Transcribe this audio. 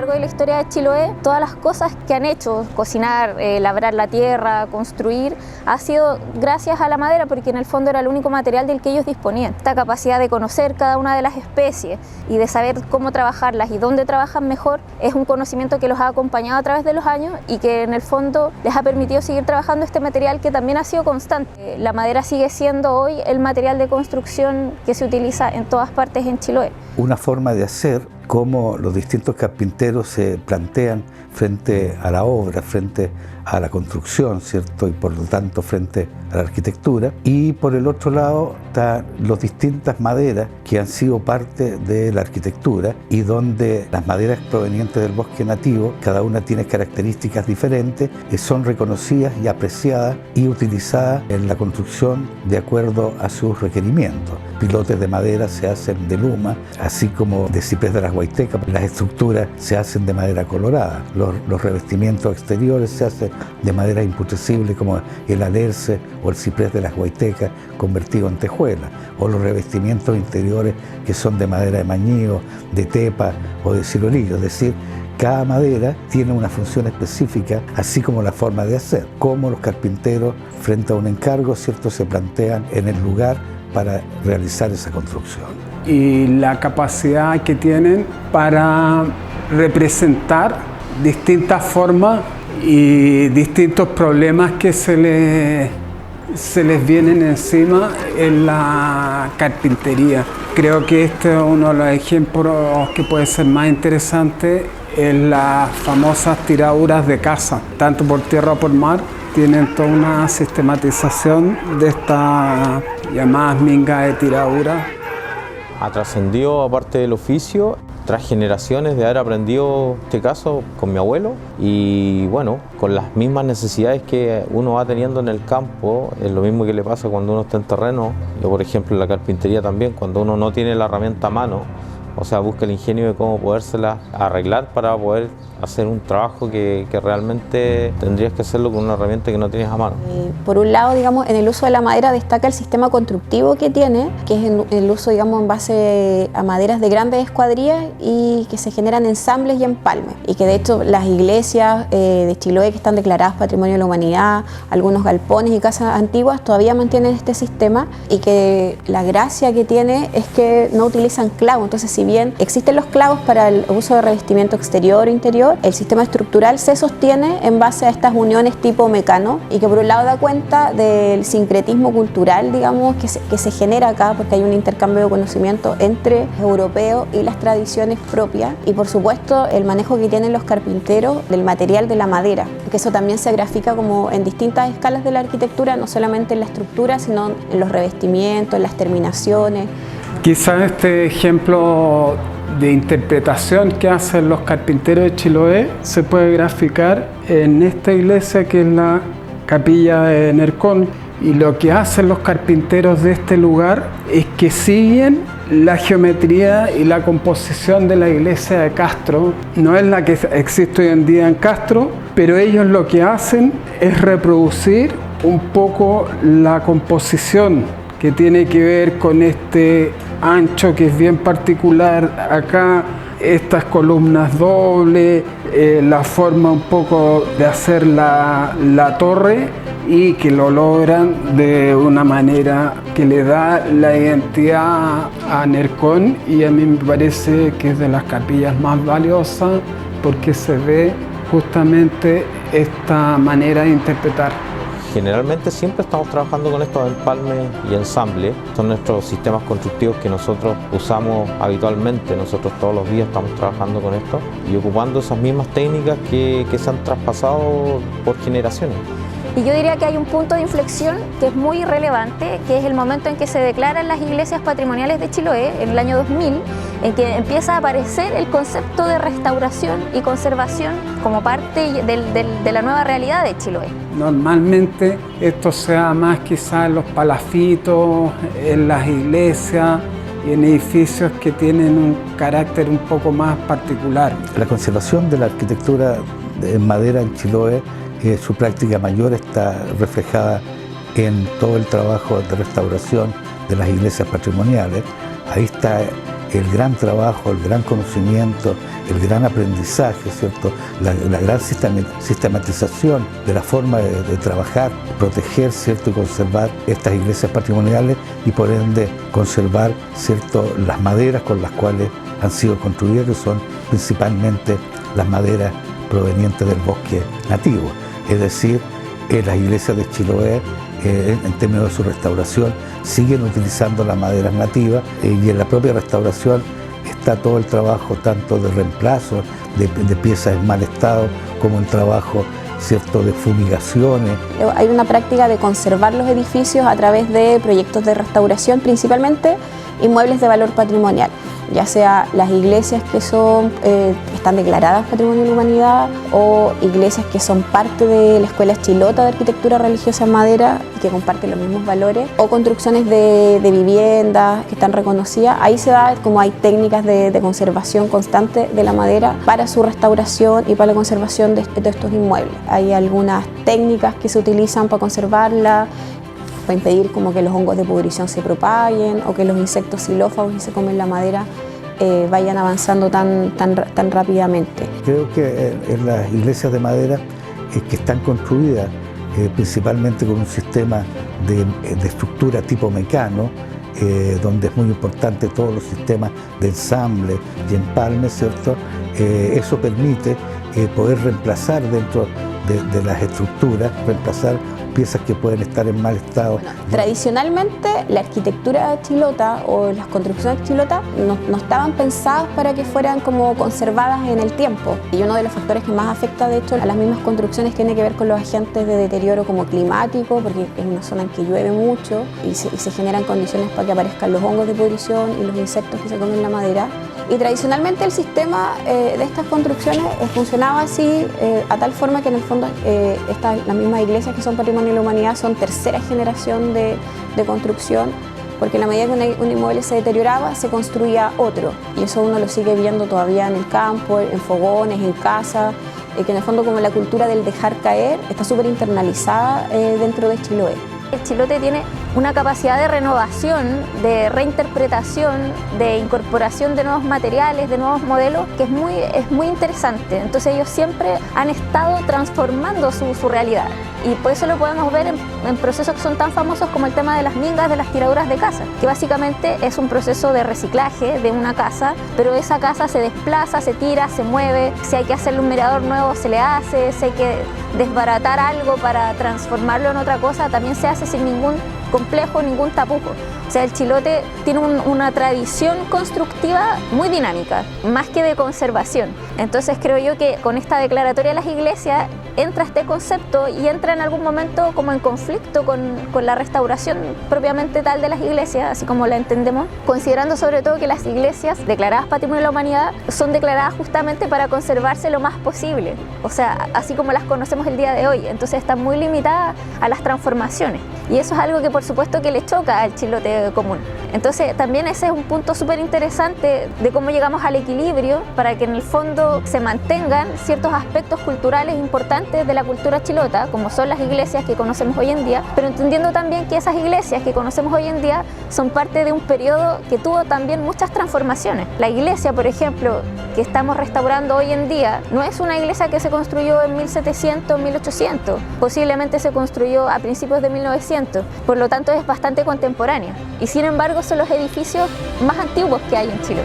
largo de la historia de Chiloé, todas las cosas que han hecho, cocinar, labrar la tierra, construir, ha sido gracias a la madera, porque en el fondo era el único material del que ellos disponían. Esta capacidad de conocer cada una de las especies y de saber cómo trabajarlas y dónde trabajan mejor es un conocimiento que los ha acompañado a través de los años y que en el fondo les ha permitido seguir trabajando este material que también ha sido constante. La madera sigue siendo hoy el material de construcción que se utiliza en todas partes en Chiloé. Una forma de hacer cómo los distintos carpinteros se plantean frente a la obra, frente a la construcción, ¿cierto? Y por lo tanto frente a la arquitectura. Y por el otro lado están las distintas maderas que han sido parte de la arquitectura y donde las maderas provenientes del bosque nativo, cada una tiene características diferentes y son reconocidas y apreciadas y utilizadas en la construcción de acuerdo a sus requerimientos. Pilotes de madera se hacen de luma, así como de ciprés de las Guaytecas. Las estructuras se hacen de madera colorada. Los revestimientos exteriores se hacen de madera imputrescible como el alerce o el ciprés de las Guaytecas convertido en tejuela, o los revestimientos interiores que son de madera de mañío, de tepa o de cirolillo. Es decir, cada madera tiene una función específica, así como la forma de hacer. Como los carpinteros, frente a un encargo, ¿cierto?, se plantean en el lugar para realizar esa construcción. Y la capacidad que tienen para representar distintas formas y distintos problemas que se les vienen encima en la carpintería. Creo que este es uno de los ejemplos que puede ser más interesante en las famosas tiraduras de casa, tanto por tierra o por mar. Tienen toda una sistematización de estas llamadas mingas de tiradura. Ha trascendido, aparte del oficio, tras generaciones de haber aprendido, en este caso, con mi abuelo, y bueno, con las mismas necesidades que uno va teniendo en el campo. Es lo mismo que le pasa cuando uno está en terreno. Yo, por ejemplo, en la carpintería también, cuando uno no tiene la herramienta a mano, o sea, busca el ingenio de cómo podérsela arreglar para poder hacer un trabajo que realmente tendrías que hacerlo con una herramienta que no tienes a mano. Por un lado, digamos, en el uso de la madera destaca el sistema constructivo que tiene, que es el uso, digamos, en base a maderas de grandes escuadrillas y que se generan ensambles y empalmes. Y que de hecho las iglesias de Chiloé que están declaradas Patrimonio de la Humanidad, algunos galpones y casas antiguas todavía mantienen este sistema, y que la gracia que tiene es que no utilizan clavos. Entonces, si bien existen los clavos para el uso de revestimiento exterior o interior, el sistema estructural se sostiene en base a estas uniones tipo mecano, y que por un lado da cuenta del sincretismo cultural, digamos, que se genera acá, porque hay un intercambio de conocimiento entre europeos y las tradiciones propias, y por supuesto el manejo que tienen los carpinteros del material de la madera, que eso también se grafica como en distintas escalas de la arquitectura, no solamente en la estructura, sino en los revestimientos, en las terminaciones. Quizás este ejemplo de interpretación que hacen los carpinteros de Chiloé se puede graficar en esta iglesia, que es la capilla de Nercón. Y lo que hacen los carpinteros de este lugar es que siguen la geometría y la composición de la iglesia de Castro. No es la que existe hoy en día en Castro, pero ellos lo que hacen es reproducir un poco la composición que tiene que ver con este ancho que es bien particular acá, estas columnas dobles, la forma un poco de hacer la torre, y que lo logran de una manera que le da la identidad a Nercón, y a mí me parece que es de las capillas más valiosas porque se ve justamente esta manera de interpretar. Generalmente siempre estamos trabajando con estos empalmes y ensambles. Son nuestros sistemas constructivos que nosotros usamos habitualmente. Nosotros todos los días estamos trabajando con esto y ocupando esas mismas técnicas que se han traspasado por generaciones. Y yo diría que hay un punto de inflexión que es muy relevante, que es el momento en que se declaran las iglesias patrimoniales de Chiloé, en el año 2000, en que empieza a aparecer el concepto de restauración y conservación como parte de la nueva realidad de Chiloé. Normalmente esto se da más quizás en los palafitos, en las iglesias y en edificios que tienen un carácter un poco más particular. La conservación de la arquitectura en madera en Chiloé, su práctica mayor está reflejada en todo el trabajo de restauración de las iglesias patrimoniales. Ahí está el gran trabajo, el gran conocimiento, el gran aprendizaje, ¿cierto? La gran sistematización de la forma de trabajar, proteger, ¿cierto? Y conservar estas iglesias patrimoniales y por ende conservar, ¿cierto? Las maderas con las cuales han sido construidas, que son principalmente las maderas provenientes del bosque nativo. Es decir, las iglesias de Chiloé, en términos de su restauración, siguen utilizando las maderas nativas y en la propia restauración está todo el trabajo tanto de reemplazo de piezas en mal estado como el trabajo, ¿cierto?, de fumigaciones. Hay una práctica de conservar los edificios a través de proyectos de restauración, principalmente inmuebles de valor patrimonial, ya sea las iglesias que están declaradas Patrimonio de la Humanidad o iglesias que son parte de la Escuela Chilota de Arquitectura Religiosa en Madera y que comparten los mismos valores, o construcciones de viviendas que están reconocidas. Ahí se da como hay técnicas de conservación constante de la madera para su restauración y para la conservación de estos inmuebles. Hay algunas técnicas que se utilizan para conservarla, para impedir como que los hongos de pudrición se propaguen o que los insectos xilófagos que se comen la madera vayan avanzando tan rápidamente. Creo que en las iglesias de madera que están construidas principalmente con un sistema de estructura tipo mecano, donde es muy importante todos los sistemas de ensamble y empalme, ¿cierto? Eso permite poder reemplazar dentro de las estructuras, reemplazar piezas que pueden estar en mal estado. Bueno, tradicionalmente la arquitectura chilota o las construcciones chilotas no estaban pensadas para que fueran como conservadas en el tiempo. Y uno de los factores que más afecta de hecho a las mismas construcciones tiene que ver con los agentes de deterioro como climático, porque es una zona en que llueve mucho y se generan condiciones para que aparezcan los hongos de pudrición y los insectos que se comen la madera. Y tradicionalmente el sistema de estas construcciones funcionaba así, a tal forma que en el fondo las mismas iglesias que son Patrimonio de la Humanidad son tercera generación de construcción, porque en la medida que un inmueble se deterioraba, se construía otro. Y eso uno lo sigue viendo todavía en el campo, en fogones, en casas, que en el fondo como la cultura del dejar caer está súper internalizada dentro de Chiloé. El chilote tiene una capacidad de renovación, de reinterpretación, de incorporación de nuevos materiales, de nuevos modelos, que es muy interesante. Entonces ellos siempre han estado transformando su realidad. Y por eso lo podemos ver en procesos que son tan famosos como el tema de las mingas, de las tiraduras de casa, que básicamente es un proceso de reciclaje de una casa, pero esa casa se desplaza, se tira, se mueve. Si hay que hacerle un mirador nuevo, se le hace. Si hay que desbaratar algo para transformarlo en otra cosa, también se hace sin ningún complejo, ningún tapujo. O sea, el chilote tiene una tradición constructiva muy dinámica, más que de conservación. Entonces creo yo que con esta declaratoria de las iglesias entra este concepto y entra en algún momento como en conflicto con la restauración propiamente tal de las iglesias, así como la entendemos, considerando sobre todo que las iglesias declaradas Patrimonio de la Humanidad son declaradas justamente para conservarse lo más posible, o sea, así como las conocemos el día de hoy. Entonces están muy limitadas a las transformaciones y eso es algo que por supuesto que le choca al chilote común. Entonces también ese es un punto súper interesante de cómo llegamos al equilibrio para que en el fondo se mantengan ciertos aspectos culturales importantes de la cultura chilota, como son las iglesias que conocemos hoy en día, pero entendiendo también que esas iglesias que conocemos hoy en día son parte de un periodo que tuvo también muchas transformaciones. La iglesia, por ejemplo, que estamos restaurando hoy en día, no es una iglesia que se construyó en 1700, 1800, posiblemente se construyó a principios de 1900, por lo tanto es bastante contemporánea y sin embargo son los edificios más antiguos que hay en Chile.